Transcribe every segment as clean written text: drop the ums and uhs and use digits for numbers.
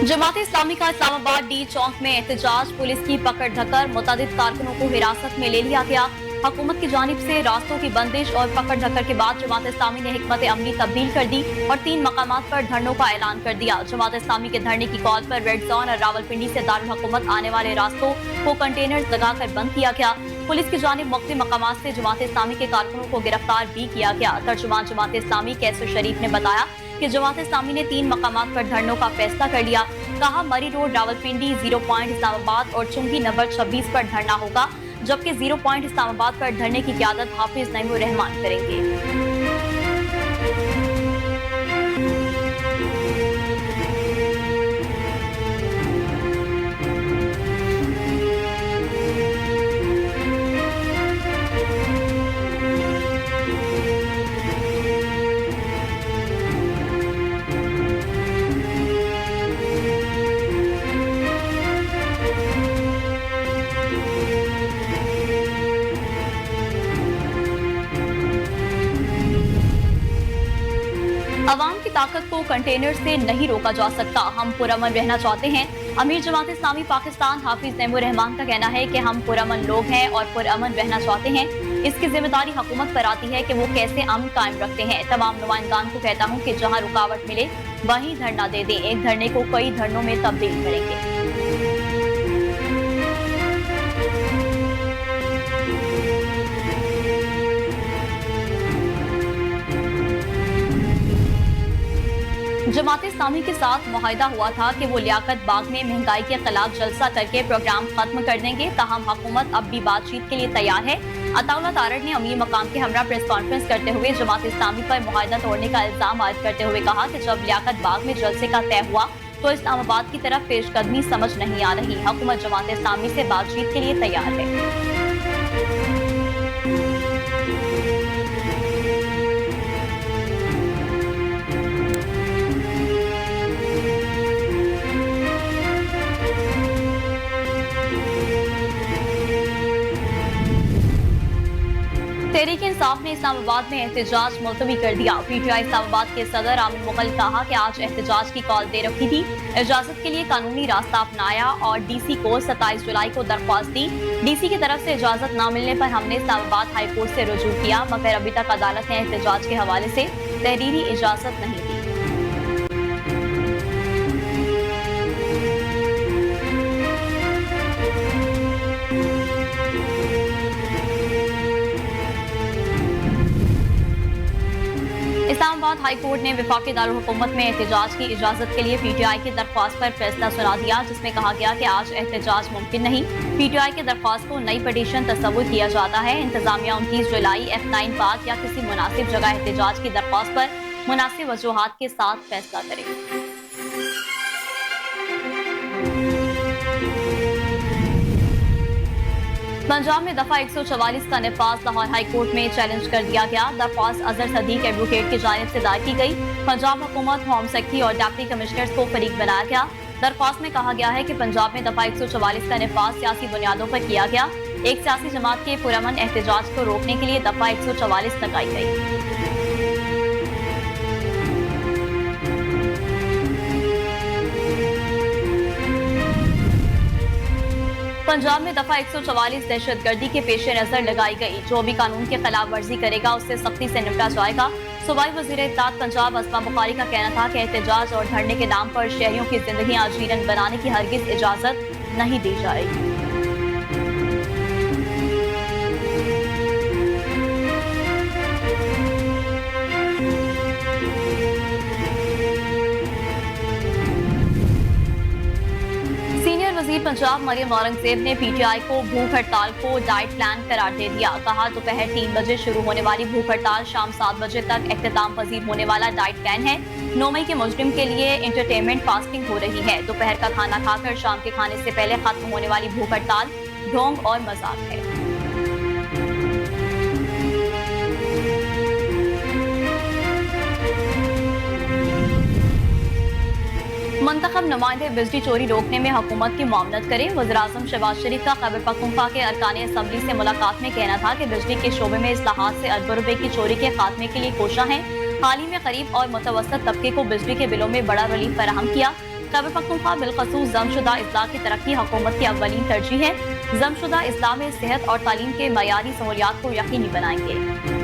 जमात इस्लामी का इस्लामाबाद डी चौक में एहतजाज, पुलिस की पकड़ धक्कर, मुतअद्दिद कारकुनों को हिरासत में ले लिया गया। हुकूमत की जानिब से रास्तों की बंदिश और पकड़ धक्कर के बाद जमात इस्लामी ने हिकमत अमली तब्दील कर दी और 3 मकामात पर धरनों का ऐलान कर दिया। जमात इस्लामी के धरने की कॉल पर रेड जोन और रावलपिंडी से दारुल हुकूमत आने वाले रास्तों को कंटेनर्स लगाकर बंद किया गया। पुलिस की जानिब मुख्तलिफ मकामात से जमात इस्लामी के कारकुनों को गिरफ्तार भी किया गया। तर्जुमान जमात इस्लामी कैसर शरीफ ने बताया कि जमात इस्लामी ने 3 मकामात पर धरनों का फैसला कर लिया। कहा, मरी रोड रावलपिंडी, 0 पॉइंट इस्लामाबाद और चुंगी नंबर 26 पर धरना होगा, जबकि 0 पॉइंट इस्लामाबाद पर धरने की क़यादत हाफिज नईमुर रहमान करेंगे। अवाम की ताकत को कंटेनर से नहीं रोका जा सकता। हम पुरअमन रहना चाहते हैं। अमीर जमात इस्लामी पाकिस्तान हाफिज नईमुर रहमान का कहना है कि हम पुरअमन लोग हैं और पुरअमन रहना चाहते हैं। इसकी जिम्मेदारी हुकूमत पर आती है कि वो कैसे अमन कायम रखते हैं। तमाम नुमाइंदान को कहता हूँ कि जहाँ रुकावट मिले वहीं धरना दे दें। एक धरने को कई धरनों में तब्दील करेंगे। जमात इस्लामी के साथ मुआहिदा हुआ था कि वो लियाकत बाग में महंगाई के खिलाफ जलसा करके प्रोग्राम खत्म कर देंगे। ताहम हुकूमत अब भी बातचीत के लिए तैयार है। अताउल्लाह तारड़ ने अमीर मकाम के हमरा प्रेस कॉन्फ्रेंस करते हुए जमात इस्लामी पर मुआहिदा तोड़ने का इल्जाम आयद करते हुए कहा कि जब लियाकत बाग में जलसे का तय हुआ तो इस्लामाबाद की तरफ पेशकदमी समझ नहीं आ रही। हुकूमत जमात इस्लामी से बातचीत के लिए तैयार है। तहरीक इंसाफ ने इस्लामाबाद में एहतजाज मुलतवी कर दिया। पीटीआई इस्लामाबाद के सदर आमिर मुगल कहा कि आज एहतजाज की कॉल दे रखी थी, इजाजत के लिए कानूनी रास्ता अपनाया और डीसी को 27 जुलाई को दरख्वास्त दी। डीसी की तरफ से इजाजत न मिलने पर हमने इस्लामाबाद हाई कोर्ट से रुजू किया, मगर अभी तक अदालत ने एहतजाज के हवाले से तहरीरी इजाजत नहीं दी। इस्लामाबाद हाई कोर्ट ने वफाकी दारुल हुकूमत में एहतजाज की इजाजत के लिए पीटीआई की दरख्वास्त पर फैसला सुना दिया, जिसमें कहा गया कि आज एहतजाज मुमकिन नहीं। पीटीआई की दरख्वास्त को नई पटिशन तस्वुर किया जाता है। इंतजामिया 29 जुलाई F9 पार्क या किसी मुनासिब जगह एहतजाज की दरख्वास्त पर मुनासिब वजूहात के साथ फैसला करेगी। पंजाब में दफा 144 का नफाज लाहौर हाई कोर्ट में चैलेंज कर दिया गया। दरख्वास्त अजहर सदीक एडवोकेट की जानिब से दायर की गई। पंजाब हुकूमत, होम सेक्रेटरी और डिप्टी कमिश्नर्स को फरीक बनाया गया। दरख्वास्त में कहा गया है कि पंजाब में दफा 144 का नफाज सियासी बुनियादों पर किया गया। एक सियासी जमात के पुरअमन एहतजाज को रोकने के लिए दफा 144 लगाई गई। पंजाब में दफा 144 दहशतगर्दी के पेश नजर लगाई गई। जो भी कानून की खिलाफ वर्जी करेगा उससे सख्ती से निपटा जाएगा। सूबाई वजीर इत्तेहाद पंजाब असमा बुखारी का कहना था कि एहतजाज और धरने के नाम पर शहरियों की जिंदगी आजीवन बनाने की हरगिज इजाजत नहीं दी जाएगी। वज़ीर पंजाब मरियम औरंगजेब ने पीटीआई को भूख हड़ताल को डाइट प्लान करार दे दिया। कहा, दोपहर 3 बजे शुरू होने वाली भूख हड़ताल शाम 7 बजे तक इख्तिताम पजीर होने वाला डाइट प्लान है। 9 मई के मुजरिम के लिए इंटरटेनमेंट फास्टिंग हो रही है। दोपहर का खाना खाकर शाम के खाने से पहले खत्म होने वाली भूख हड़ताल ढोंग और मजाक है। मुंतखब नुमाइंदे बिजली चोरी रोकने में हुकूमत की मुआवनत करें। वज़ीर-ए-आज़म शहबाज शरीफ का खैबर पख्तूनख्वा के अरकान असम्बली से मुलाकात में कहना था कि बिजली के शोबे में इस्लाहात से अरबों रुपए की चोरी के खात्मे के लिए कोशा है। हाल ही में गरीब और मुतवस्सित तबके को बिजली के बिलों में बड़ा रिलीफ फराहम किया। खैबर पख्तूनख्वा बिलखसूस जमशुदा इस्लाह की तरक्की हुकूमत की अव्वलीन तरजीह है। जमशुदा इस्लाह में सेहत और तालीम के मयारी सहूलियात को यकीनी बनाएंगे।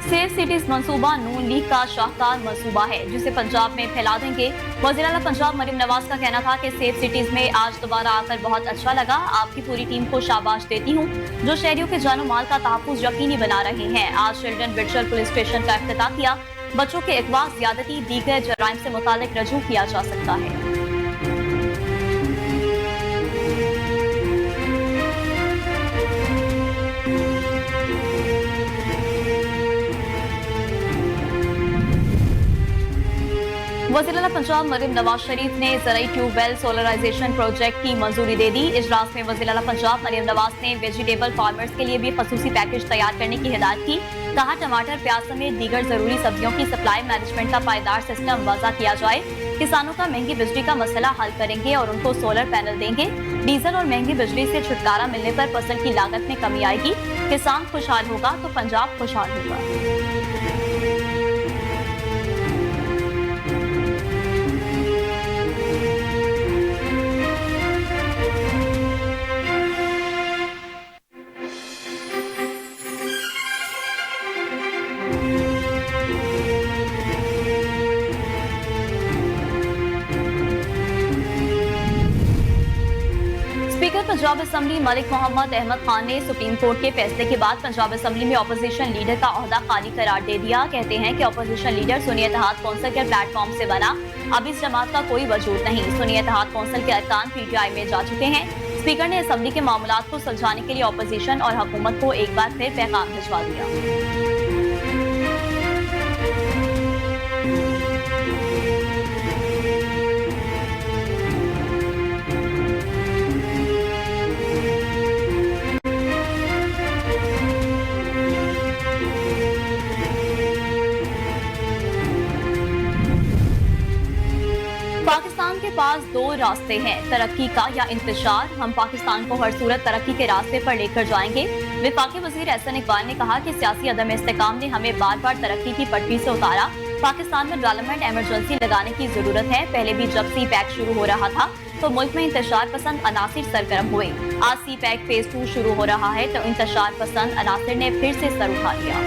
सेफ सिटीज मंसूबा नून लीग का शाहकार मंसूबा है जिसे पंजाब में फैला देंगे। वज़ीर आला पंजाब मरियम नवाज का कहना था कि सेफ सिटीज में आज दोबारा आकर बहुत अच्छा लगा। आपकी पूरी टीम को शाबाश देती हूँ जो शहरियों के जानो माल का तहफ़्फ़ुज़ यकीनी बना रहे हैं। आज चिल्ड्रन विर्चुअल पुलिस स्टेशन का इफ्तिताह किया। बच्चों के अगवा, ज़्यादती, दीगर जराइम से मुतालिक रजू किया जा सकता है। वज़ीर आला पंजाब मरियम नवाज शरीफ ने ज़राई ट्यूबवेल सोलराइजेशन प्रोजेक्ट की मंजूरी दे दी। इजलास में वज़ीर आला पंजाब मरियम नवाज ने वेजिटेबल फार्मर्स के लिए भी खसूसी पैकेज तैयार करने की हिदायत की। कहा टमाटर, प्याज समेत दीगर जरूरी सब्जियों की सप्लाई मैनेजमेंट का पायदार सिस्टम वज़ा किया जाए। किसानों का महंगी बिजली का मसला हल करेंगे और उनको सोलर पैनल देंगे। डीजल और महंगी बिजली से छुटकारा मिलने पर फसल की लागत में कमी आएगी। किसान खुशहाल होगा तो पंजाब खुशहाल होगा। स्पीकर पंजाब असेंबली मलिक मोहम्मद अहमद खान ने सुप्रीम कोर्ट के फैसले के बाद पंजाब असेंबली में अपोजिशन लीडर का ओहदा खाली करार दे दिया। कहते हैं कि अपोजिशन लीडर सुन्नी इत्तेहाद कौंसिल के प्लेटफॉर्म से बना। अब इस जमात का कोई वजूद नहीं। सुन्नी इत्तेहाद कौंसिल के अरकान पीटीआई में जा चुके हैं। स्पीकर ने असेंबली के मामलात को सुलझाने के लिए अपोजिशन और हुकूमत को एक बार फिर पैगाम भिजवा दिया। पाकिस्तान के पास दो रास्ते हैं, तरक्की का या इंतशार। हम पाकिस्तान को हर सूरत तरक्की के रास्ते पर लेकर जाएंगे। वफाकी वजीर एहसन इकबाल ने कहा कि सियासी अदम इस्तेकाम ने हमें बार बार तरक्की की पटरी से उतारा। पाकिस्तान में डेवलपमेंट एमरजेंसी लगाने की जरूरत है। पहले भी जब सी पैक शुरू हो रहा था तो मुल्क में इंतशार पसंद अनासिर सरगर्म हुए। आज सी पैक फेज 2 शुरू हो रहा है तो इंतशार पसंद अनासिर ने फिर से सर उठा लिया।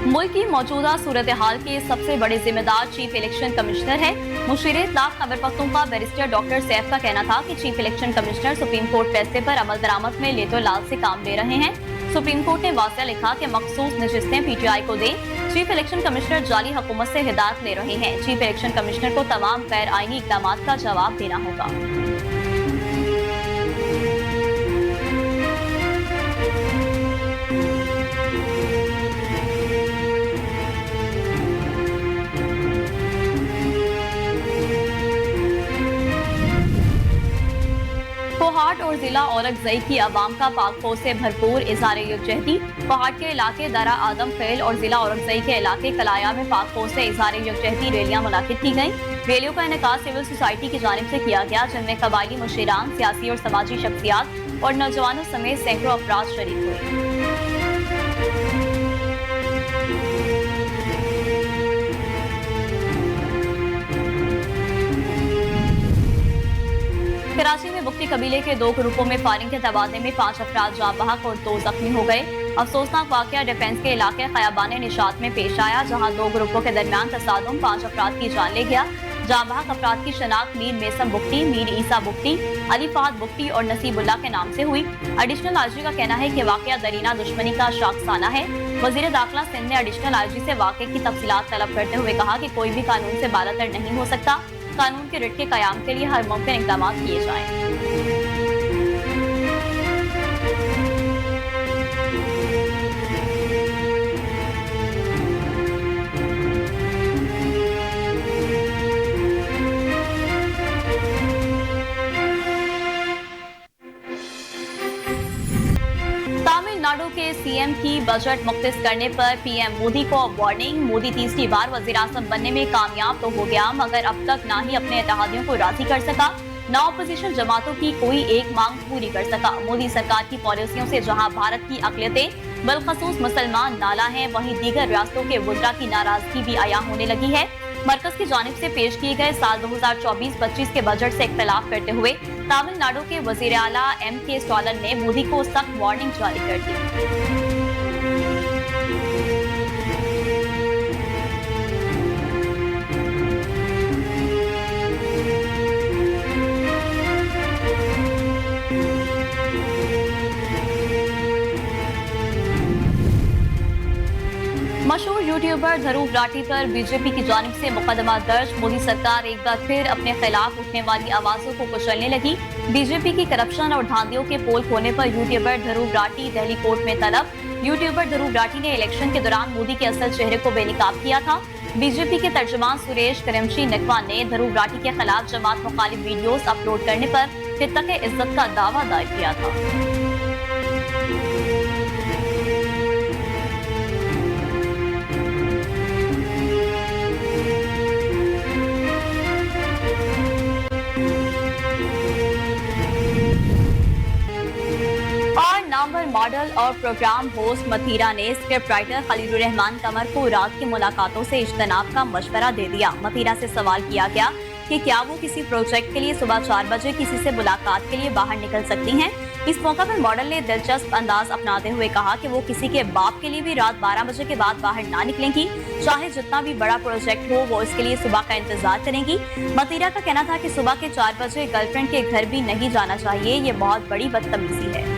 मुल्क की मौजूदा सूरत हाल के सबसे बड़े जिम्मेदार चीफ इलेक्शन कमिश्नर है। मुशीर इत्तलाफ खैबर पख्तूनख्वा बैरिस्टर डॉक्टर सैफ का कहना था कि chief election commissioner supreme court फैसले पर अमल दरामद में लेतो लाल से काम ले रहे हैं। सुप्रीम कोर्ट ने वाक़या लिखा कि मखसूस नशिस्तें पीटीआई को दें। चीफ इलेक्शन कमिश्नर जाली हुकूमत से हिदायत ले रहे हैं। चीफ इलेक्शन कमिश्नर को तमाम गैर आईनी इक़दामात का जवाब देना होगा। कोहाट और जिला औरंगज़ई की आवाम का पाक फौज से भरपूर इज़हार यकजहती। कोहाट के इलाके दरा आदम खेल और जिला औरंगज़ई के इलाके कलाया में पाक फौज से इज़हार यकजहती रैलियां मुनाकिद की गई। रैलियों का इनेकाद सिविल सोसाइटी की जानिब से किया गया जिनमें कबायली मुशीरान, सियासी और समाजी शख्सियात और नौजवानों समेत सैकड़ों अफराद शरीक हुए। कराची में बुख्ती कबीले के 2 ग्रुपों में फायरिंग के तबादले में 5 अफराद जाँ बहक और 2 जख्मी हो गए। अफसोसनाक वाकया डिफेंस के इलाके खयाबान निशात में पेश आया जहां 2 ग्रुपों के दरमियान तसादुम 5 अफराद की जान ले गया। जाँ बहक अफराद की शनाख्त मीर मेसम बुख्ती, मीर ईसा बुख्ती, अली फाद बुख्ती और नसीबुल्लाह के नाम से हुई। एडिशनल आईजी का कहना है कि वाकया दरीना दुश्मनी का शाखसाना है। वजीर दाखिला सिंध ने एडिशनल आईजी से वाकये की तफसीलात तलब करते हुए कहा कि कोई भी कानून से बालातर नहीं हो सकता। कानून के रिट के कयाम के लिए हर मुमकिन इक़दाम किए जाएं। के सीएम की बजट मुख्तस करने पर पीएम मोदी को वार्निंग। मोदी तीसरी बार वज़ीर-आज़म बनने में कामयाब तो हो गया, मगर अब तक ना ही अपने इत्तेहादियों को राजी कर सका, ना अपोजिशन जमातों की कोई एक मांग पूरी कर सका। मोदी सरकार की पॉलिसियों से जहां भारत की अक़लियतें बिलखसूस मुसलमान नाला हैं, वहीं दीगर रियासतों के वुज़रा की नाराजगी भी आया होने लगी है। मरकज की जानिब से पेश किए गए साल 2024-25 के बजट से इख्तलाफ करते हुए तमिलनाडु के वज़ीर आला M.K. स्टालिन ने मोदी को सख्त वार्निंग जारी कर दी। मशहूर यूट्यूबर ध्रुव राठी पर बीजेपी की जानिब से मुकदमा दर्ज। मोदी सरकार एक बार फिर अपने खिलाफ उठने वाली आवाजों को कुचलने लगी। बीजेपी की करप्शन और धांधियों के पोल खोलने पर यूट्यूबर ध्रुव राठी दिल्ली कोर्ट में तलब। यूट्यूबर ध्रुव राठी ने इलेक्शन के दौरान मोदी के असल चेहरे को बेनकाब किया था। बीजेपी के तर्जुमान सुरेश करिमशी नकवा ने ध्रुव राठी के खिलाफ जमात मुखालिफ वीडियोस अपलोड करने पर खित्ता इज्जत का दावा दायर किया था। नामवर मॉडल और प्रोग्राम होस्ट मथीरा ने स्क्रिप्ट राइटर खलीलुर रहमान कमर को रात की मुलाकातों से इज्तनाब का मशवरा दे दिया। मथीरा से सवाल किया गया कि क्या वो किसी प्रोजेक्ट के लिए सुबह 4 बजे किसी से मुलाकात के लिए बाहर निकल सकती हैं। इस मौका पर मॉडल ने दिलचस्प अंदाज अपनाते हुए कहा कि वो किसी के बाप के लिए भी रात 12 बजे के बाद बाहर ना निकलेंगी, चाहे जितना भी बड़ा प्रोजेक्ट हो वो इसके लिए सुबह का इंतजार करेंगी। मथीरा का कहना था कि सुबह के 4 बजे गर्लफ्रेंड के घर भी नहीं जाना चाहिए, ये बहुत बड़ी बदतमीजी है।